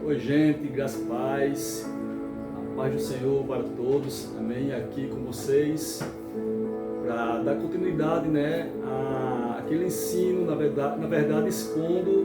Oi, gente, graça e paz, a paz do Senhor para todos, amém? Aqui com vocês, para dar continuidade, àquele ensino, na verdade expondo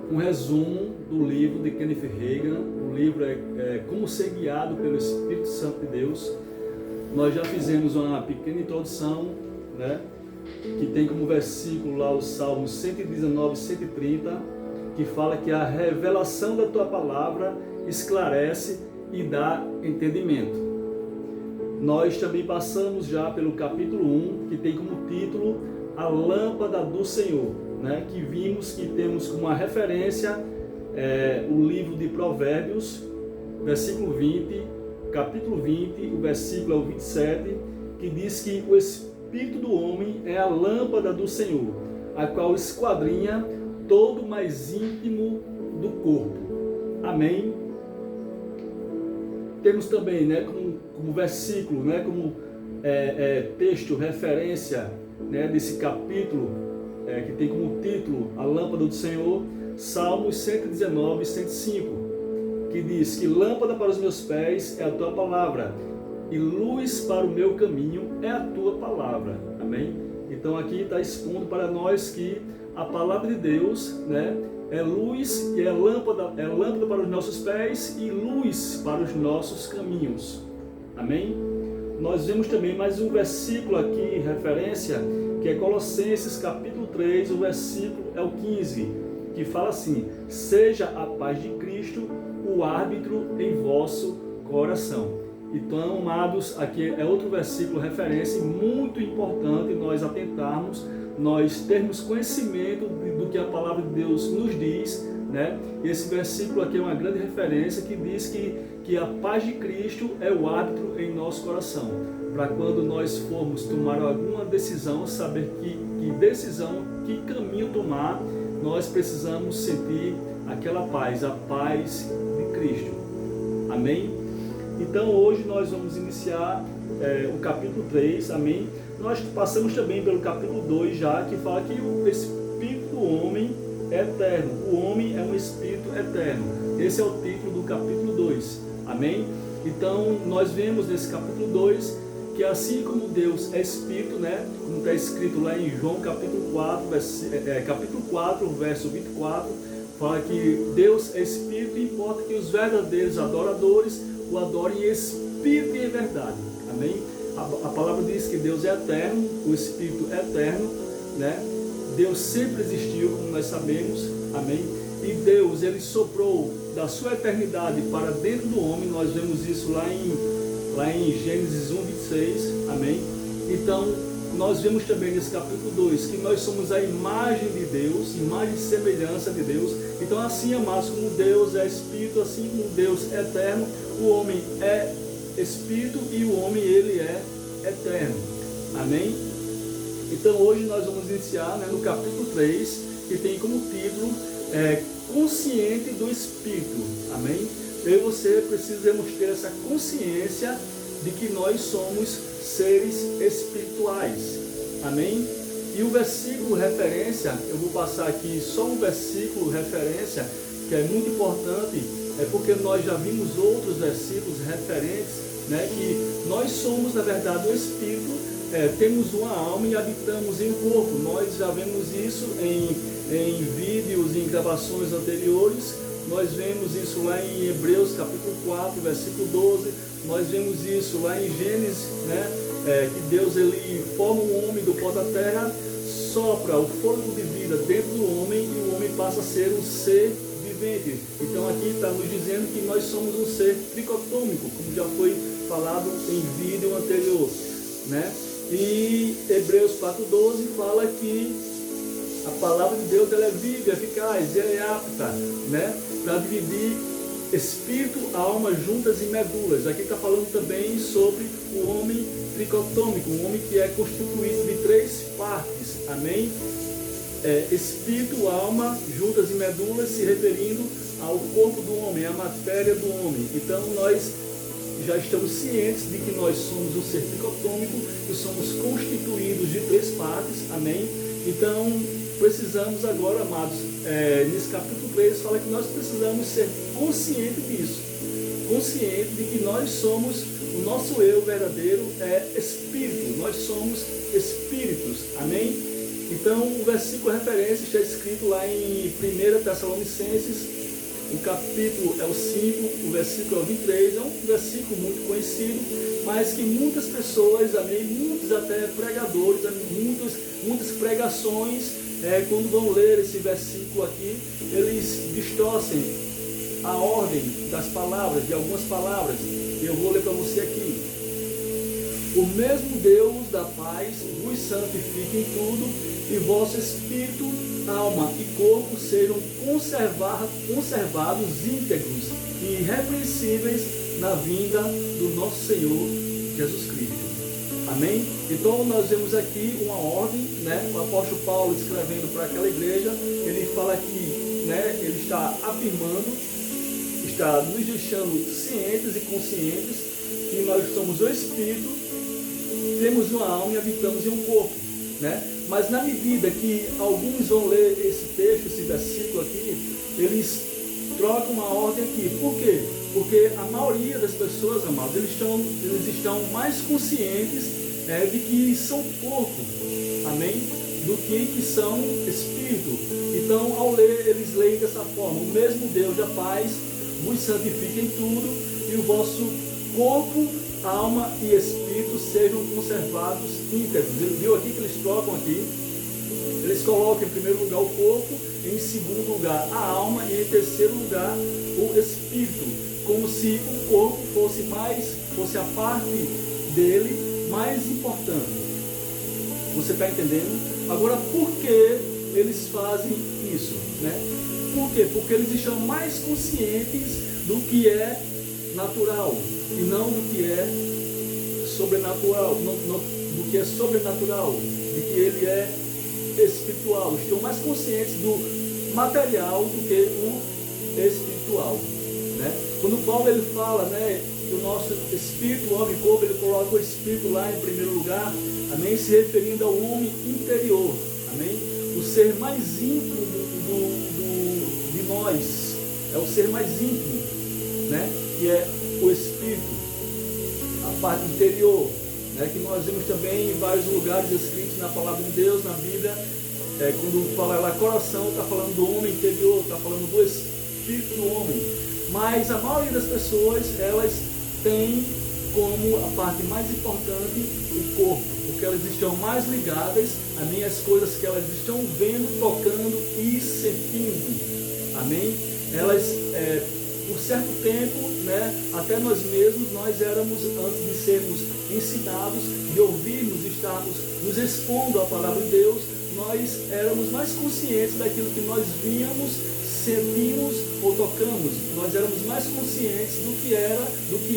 um resumo do livro de Kenneth Hagin. O livro é Como Ser Guiado pelo Espírito Santo de Deus. Nós já fizemos uma pequena introdução, que tem como versículo lá o Salmo 119, 130, que fala que a revelação da tua palavra esclarece e dá entendimento. Nós também passamos já pelo capítulo 1, que tem como título A Lâmpada do Senhor, que vimos que temos como uma referência o livro de Provérbios, versículo 20, capítulo 20, o versículo é o 27, que diz que o Espírito do homem é a lâmpada do Senhor, a qual esquadrinha todo o mais íntimo do corpo. Amém? Temos também, como versículo, como texto, referência, desse capítulo, que tem como título A Lâmpada do Senhor, Salmos 119, 105, que diz que lâmpada para os meus pés é a tua palavra, e luz para o meu caminho é a tua palavra. Amém? Então aqui está expondo para nós que a palavra de Deus, é luz e é lâmpada para os nossos pés e luz para os nossos caminhos. Amém? Nós vemos também mais um versículo aqui, referência, que é Colossenses capítulo 3, o versículo é o 15, que fala assim: seja a paz de Cristo o árbitro em vosso coração. Então, amados, aqui é outro versículo, referência muito importante nós atentarmos, nós termos conhecimento do que a palavra de Deus nos diz, Esse versículo aqui é uma grande referência que diz que a paz de Cristo é o árbitro em nosso coração, para quando nós formos tomar alguma decisão, saber que decisão, que caminho tomar, nós precisamos sentir aquela paz, a paz de Cristo. Amém? Então hoje nós vamos iniciar o capítulo 3, amém? Nós passamos também pelo capítulo 2 já, que fala que o espírito do homem é eterno. O homem é um espírito eterno. Esse é o título do capítulo 2, amém? Então nós vemos nesse capítulo 2 que assim como Deus é espírito, como está escrito lá em João capítulo 4, verso 24, fala que Deus é espírito e importa que os verdadeiros adoradores o adorem em espírito e em verdade. Amém? A palavra diz que Deus é eterno, o Espírito é eterno, Deus sempre existiu, como nós sabemos, amém? E Deus, Ele soprou da sua eternidade para dentro do homem. Nós vemos isso lá em Gênesis 1, 26, amém? Então, nós vemos também nesse capítulo 2 que nós somos a imagem de Deus, imagem e semelhança de Deus. Então, assim, amados, como Deus é Espírito, assim como Deus é eterno, o homem é Espírito e o homem, ele é eterno. Amém? Então, hoje nós vamos iniciar no capítulo 3, que tem como título Consciente do Espírito. Amém? Eu e você precisamos ter essa consciência de que nós somos seres espirituais. Amém? E o versículo referência, eu vou passar aqui só um versículo referência, que é muito importante, porque nós já vimos outros versículos referentes, que nós somos, na verdade, o Espírito, temos uma alma e habitamos em um corpo. Nós já vemos isso em vídeos, em gravações anteriores. Nós vemos isso lá em Hebreus capítulo 4, versículo 12. Nós vemos isso lá em Gênesis, que Deus ele forma um homem do pó da terra, sopra o fôlego de vida dentro do homem e o homem passa a ser um ser vivente. Então aqui está nos dizendo que nós somos um ser tricotômico, como já foi falado em vídeo anterior, E Hebreus 4:12 fala que a palavra de Deus ela é viva, eficaz, ela é apta, para dividir espírito, alma, juntas e medulas. Aqui está falando também sobre o homem tricotômico, um homem que é constituído de 3 partes, amém? Espírito, alma, juntas e medulas, se referindo ao corpo do homem, à matéria do homem. Então nós já estamos cientes de que nós somos um ser tricotômico, que somos constituídos de 3 partes, amém? Então, precisamos agora, amados, nesse capítulo 3, fala que nós precisamos ser conscientes disso. Consciente de que nós somos, o nosso eu verdadeiro é espírito, nós somos espíritos, amém? Então o versículo referência está escrito lá em 1 Tessalonicenses, o capítulo é o 5, o versículo é o 23, é um versículo muito conhecido, mas que muitas pessoas, amém, muitos até pregadores, muitas pregações, quando vão ler esse versículo aqui, eles distorcem a ordem das palavras, de algumas palavras. Eu vou ler para você aqui. O mesmo Deus da paz vos santifique em tudo, e vosso espírito, alma e corpo sejam conservados íntegros e irrepreensíveis na vinda do nosso Senhor Jesus Cristo. Amém? Então nós vemos aqui uma ordem, né? O apóstolo Paulo escrevendo para aquela igreja, ele fala que, né, ele está afirmando, está nos deixando cientes e conscientes que nós somos o Espírito, temos uma alma e habitamos em um corpo, né? Mas na medida que alguns vão ler esse texto, esse versículo aqui, eles trocam uma ordem aqui. Por quê? Porque a maioria das pessoas, amados, eles estão mais conscientes de que são corpo, amém? Do que são espírito. Então, ao ler, eles leem dessa forma: o mesmo Deus da paz vos santifique em tudo, e o vosso corpo, alma e espírito sejam conservados íntegros. Viu aqui que eles trocam aqui? Eles colocam em primeiro lugar o corpo, em segundo lugar a alma e em terceiro lugar o espírito, como se o corpo fosse a parte dele mais importante. Você está entendendo? Agora, por que eles fazem isso, né? Por quê? Porque eles estão mais conscientes do que é natural e não do que é sobrenatural, do que é sobrenatural, de que ele é espiritual. Estão mais conscientes do material do que o espiritual, né? Quando Paulo ele fala, né, do nosso espírito, homem e corpo, ele coloca o espírito lá em primeiro lugar, amém? Se referindo ao homem interior, amém? O ser mais íntimo de nós, é o ser mais íntimo, né? Que é o espírito, a parte interior, né? Que nós vemos também em vários lugares escritos na palavra de Deus, na Bíblia, quando fala lá coração, está falando do homem interior, está falando do espírito do homem. Mas a maioria das pessoas, elas têm como a parte mais importante o corpo, porque elas estão mais ligadas a minhas coisas que elas estão vendo, tocando e sentindo, amém? Elas, por certo tempo, né, até nós mesmos, nós éramos, antes de sermos ensinados, de ouvirmos, estarmos nos expondo à palavra de Deus, nós éramos mais conscientes daquilo que nós víamos, sentimos ou tocamos. Nós éramos mais conscientes do que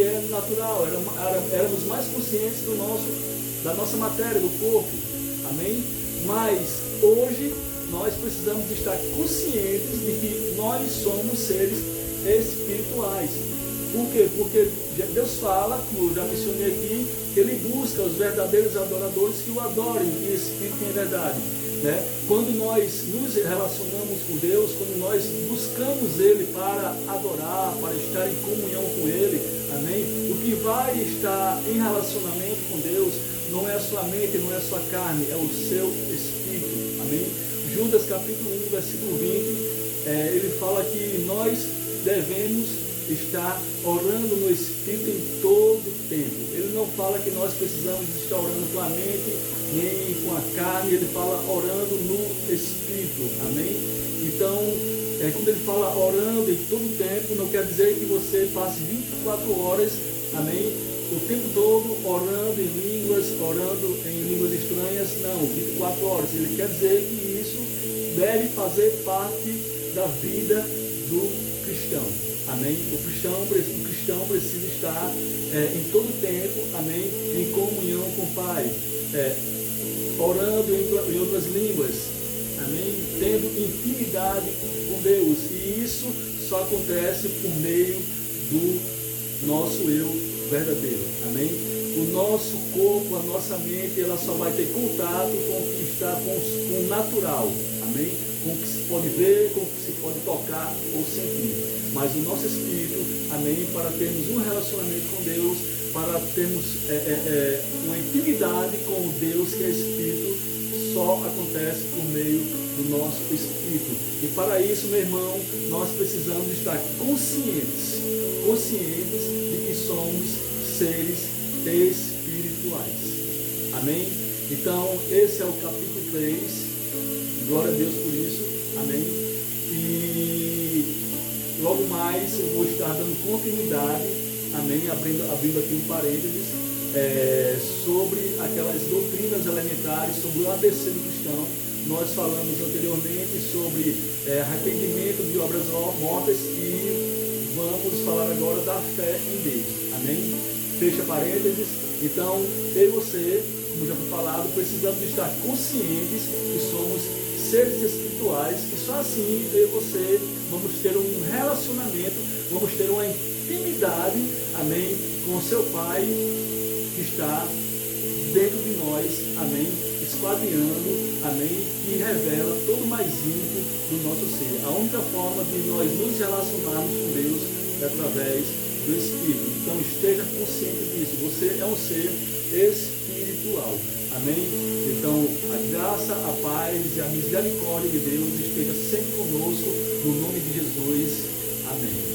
é natural, éramos mais conscientes da nossa matéria, do corpo, amém? Mas hoje nós precisamos estar conscientes de que nós somos seres espirituais. Por quê? Porque Deus fala, como eu já mencionei aqui, que Ele busca os verdadeiros adoradores que o adorem em espírito e em verdade, né? Quando nós nos relacionamos com Deus, quando nós buscamos Ele para adorar, para estar em comunhão com Ele, amém? O que vai estar em relacionamento com Deus não é a sua mente, não é a sua carne, é o seu espírito, amém? Judas capítulo 1, versículo 20, ele fala que nós devemos estar orando no Espírito em todo o tempo. Ele não fala que nós precisamos estar orando com a mente, nem com a carne, ele fala orando no Espírito, amém? Então, quando ele fala orando em todo o tempo, não quer dizer que você passe 24 horas, amém? O tempo todo orando em línguas estranhas, não, 24 horas. Ele quer dizer que isso deve fazer parte da vida do cristão, amém? O cristão precisa estar em todo tempo, amém? Em comunhão com o Pai, orando em outras línguas, amém? Tendo intimidade com Deus, e isso só acontece por meio do nosso eu verdadeiro. Amém? O nosso corpo, a nossa mente, ela só vai ter contato com o que está com o natural. Amém? Com o que se pode ver, com o que se pode tocar ou sentir. Mas o nosso espírito, amém, para termos um relacionamento com Deus, para termos uma intimidade com o Deus que é Espírito, só acontece por meio do nosso Espírito. E para isso, meu irmão, nós precisamos estar conscientes de que somos seres espirituais. Amém? Então, esse é o capítulo 3. Glória a Deus por isso. Amém? E logo mais eu vou estar dando continuidade, amém? Abrindo aqui um parênteses, sobre aquelas doutrinas elementares, sobre o ABC do cristão. Nós falamos anteriormente sobre arrependimento de obras mortas e vamos falar agora da fé em Deus. Amém? Fecha parênteses. Então, eu e você, como já foi falado, precisamos estar conscientes que somos seres espirituais, que só assim eu e você vamos ter um relacionamento, vamos ter uma intimidade, amém, com o seu Pai que está dentro de nós, amém, esquadrinhando, amém, que revela todo o mais íntimo do nosso ser. A única forma de nós nos relacionarmos com Deus é através do Espírito. Então esteja consciente disso. Você é um ser espiritual. Amém? Então a graça, a paz e a misericórdia de Deus esteja sempre conosco, no nome de Jesus. Amém.